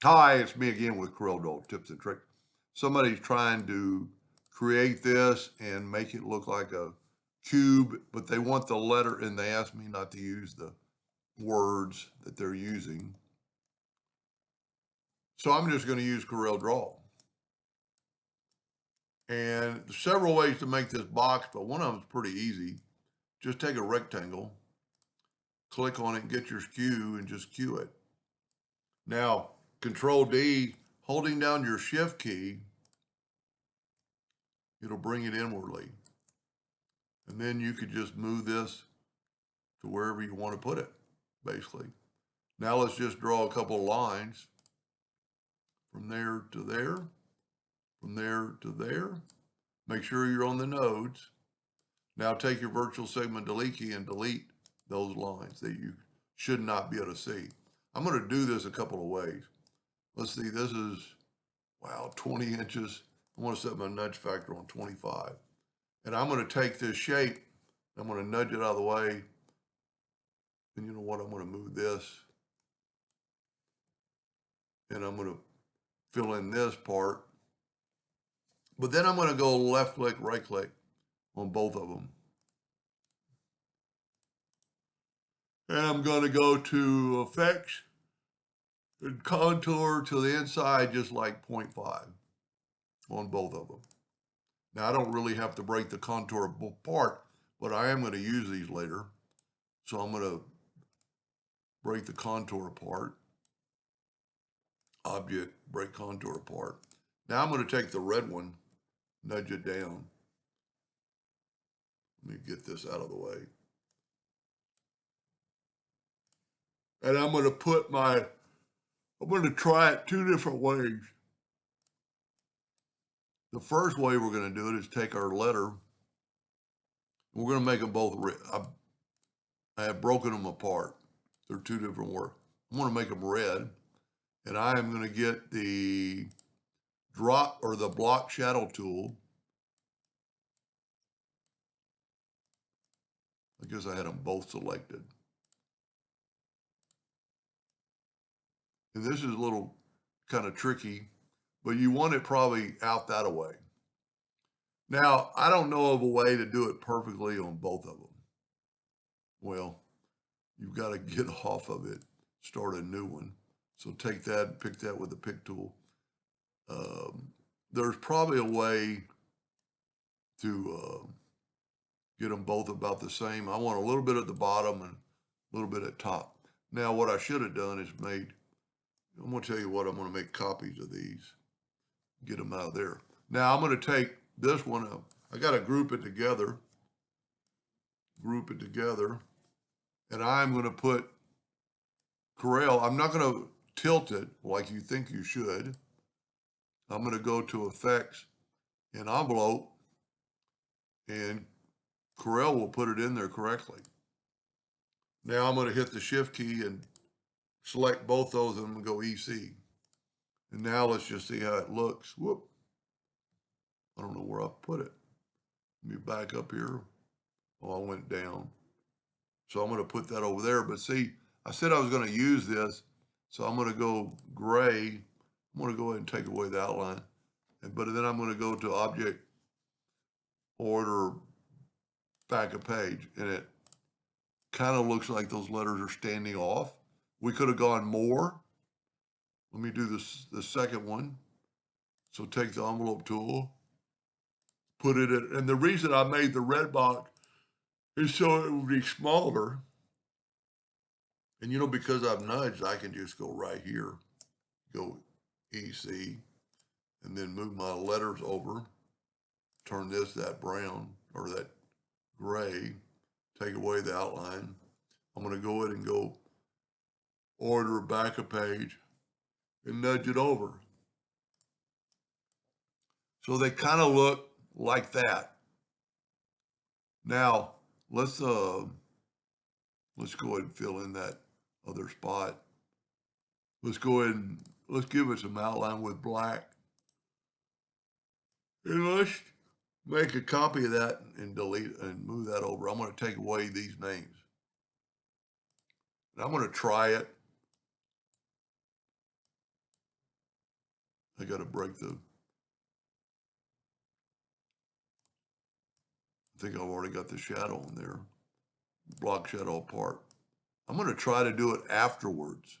Hi, it's me again with Corel Draw Tips and Tricks. Somebody's trying to create this and make it look like a cube, but they want the letter, and they asked me not to use the words that they're using. So I'm just going to use Corel Draw. And there's several ways to make this box, but one of them is pretty easy. Just take a rectangle, click on it, and get your skew, and just cue it. Now, Control D, holding down your Shift key, it'll bring it inwardly. And then you could just move this to wherever you want to put it, basically. Now let's just draw a couple of lines from there to there, from there to there. Make sure you're on the nodes. Now take your virtual segment delete key and delete those lines that you should not be able to see. I'm going to do this a couple of ways. Let's see, this is, wow, 20 inches. I want to set my nudge factor on 25. And I'm going to take this shape, I'm going to nudge it out of the way. And you know what, I'm going to move this. And I'm going to fill in this part. But then I'm going to go left click, right click on both of them. And I'm going to go to effects and contour to the inside, just like 0.5 on both of them. Now I don't really have to break the contour apart, but I am going to use these later. So I'm going to break the contour apart. Object, break contour apart. Now I'm going to take the red one, nudge it down. Let me get this out of the way. And I'm going to try it two different ways. The first way we're going to do it is take our letter. We're going to make them both red. I have broken them apart. They're two different words. I'm going to make them red. And I am going to get the drop or the block shadow tool. I guess I had them both selected. And this is a little kind of tricky, but you want it probably out that way. Now, I don't know of a way to do it perfectly on both of them. Well, you've got to get off of it, start a new one. So take that, pick that with the pick tool. There's probably a way to get them both about the same. I want a little bit at the bottom and a little bit at top. Now, what I should have done is I'm going to tell you what, I'm going to make copies of these, get them out of there. Now, I'm going to take this one up. I got to group it together, and I'm going to put Corel. I'm not going to tilt it like you think you should. I'm going to go to Effects and Envelope, and Corel will put it in there correctly. Now I'm going to hit the Shift key and select both those and go EC. And now let's just see how it looks. Whoop. I don't know where I put it. Let me back up here. Oh, I went down. So I'm going to put that over there. But see, I said I was going to use this. So I'm going to go gray. I'm going to go ahead and take away the outline. But then I'm going to go to Object, Order, Back a Page. And it kind of looks like those letters are standing off. We could have gone more. Let me do the second one. So take the envelope tool, put it in, and the reason I made the red box is so it would be smaller. And you know, because I've nudged, I can just go right here, go EC, and then move my letters over, turn this that brown or that gray, take away the outline. I'm going to go ahead and go order back a page and nudge it over. So they kind of look like that. Now let's go ahead and fill in that other spot. Let's go ahead and let's give it some outline with black. And let's make a copy of that and delete and move that over. I'm going to take away these names. And I'm going to try it. I got to break the, I think I've already got the shadow on there. Block shadow apart. I'm going to try to do it afterwards.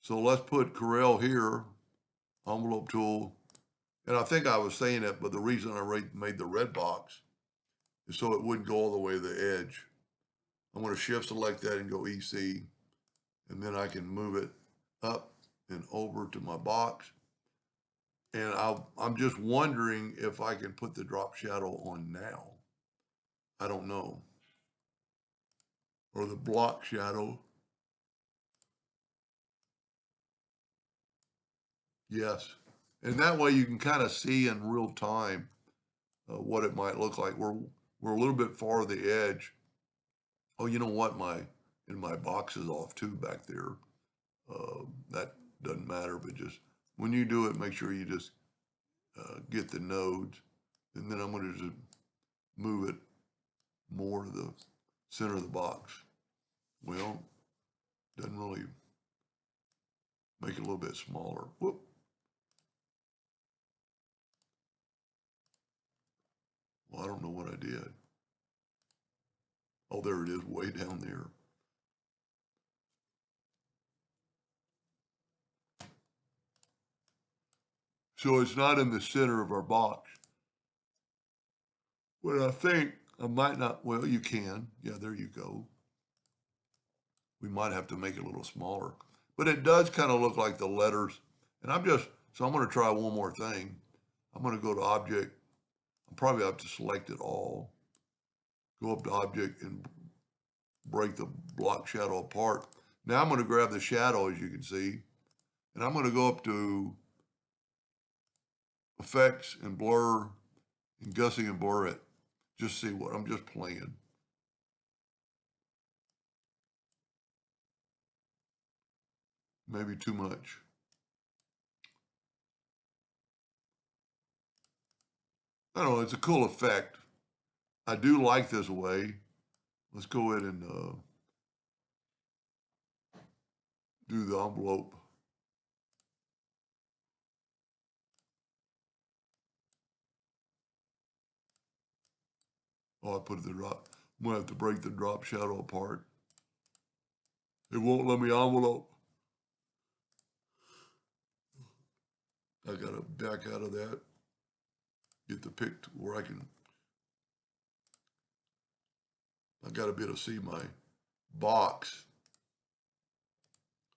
So let's put Corel here, envelope tool. And I think I was saying it, but the reason I made the red box is so it wouldn't go all the way to the edge. I'm going to shift select that and go EC, and then I can move it up and over to my box. And I'm just wondering if I can put the drop shadow on now. I don't know. Or the block shadow. Yes. And that way you can kind of see in real time what it might look like. We're a little bit far to the edge. Oh, you know what? My box is off too back there. That doesn't matter, but just when you do it, make sure you just get the nodes, and then I'm going to just move it more to the center of the box. Well, doesn't really make it a little bit smaller. Whoop. Well, I don't know what I did. Oh, there it is, way down there. So it's not in the center of our box. What I think I might not, well, you can. Yeah, there you go. We might have to make it a little smaller. But it does kind of look like the letters. And I'm going to try one more thing. I'm going to go to Object. I'll probably have to select it all. Go up to Object and break the block shadow apart. Now I'm going to grab the shadow, as you can see, and I'm going to go up to Effects and Blur and Gusset and blur it. Just see what I'm just playing. Maybe too much. I don't know, it's a cool effect. I do like this way. Let's go ahead and do the envelope. Oh, I put the drop. I'm gonna have to break the drop shadow apart. It won't let me envelope. I gotta back out of that. Get the pick to where I gotta be able to see my box.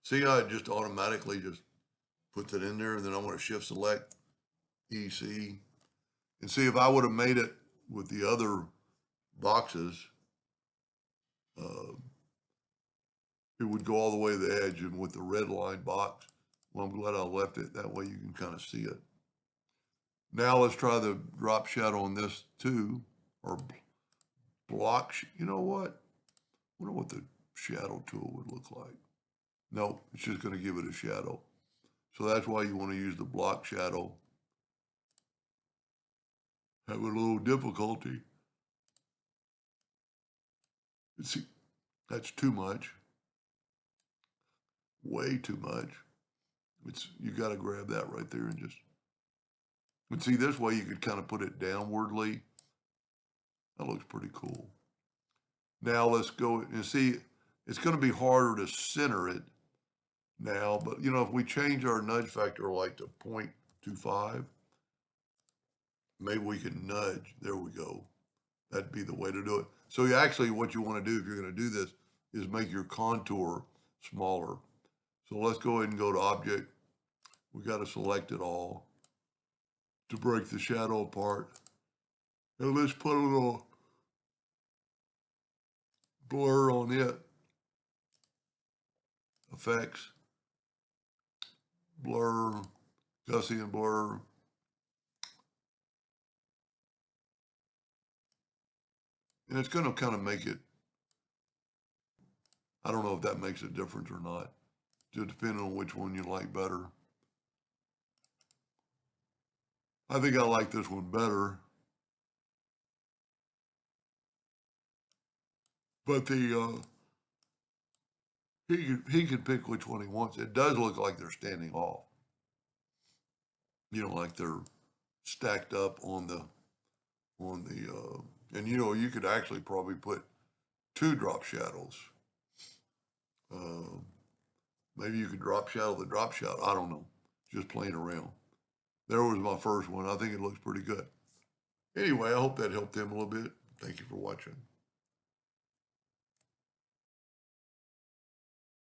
See how it just automatically just puts it in there, and then I'm gonna shift select EC. And see if I would have made it with the other boxes, uh, it would go all the way to the edge, and with the red line box, well, I'm glad I left it. That way you can kind of see it. Now let's try the drop shadow on this too, or block. You know what? I wonder what the shadow tool would look like. No, it's just going to give it a shadow. So that's why you want to use the block shadow. Have a little difficulty. See, that's too much. Way too much. You got to grab that right there and just. But see, this way you could kind of put it downwardly. That looks pretty cool. Now let's go and see. It's going to be harder to center it now, but you know, if we change our nudge factor like to 0.25, maybe we can nudge. There we go. That'd be the way to do it. So what you want to do if you're going to do this is make your contour smaller. So let's go ahead and go to Object. We got to select it all to break the shadow apart. And let's put a little blur on it. Effects, blur, Gaussian blur. And it's going to kind of make it, I don't know if that makes a difference or not, just depending on which one you like better. I think I like this one better. But he can pick which one he wants. It does look like they're standing off. you know, like they're stacked up on the, and you know, you could actually probably put 2 drop shadows. Uh, Maybe you could drop shadow the drop shadow. I don't know. Just playing around. There was my first one. I think it looks pretty good. Anyway, I hope that helped them a little bit. Thank you for watching.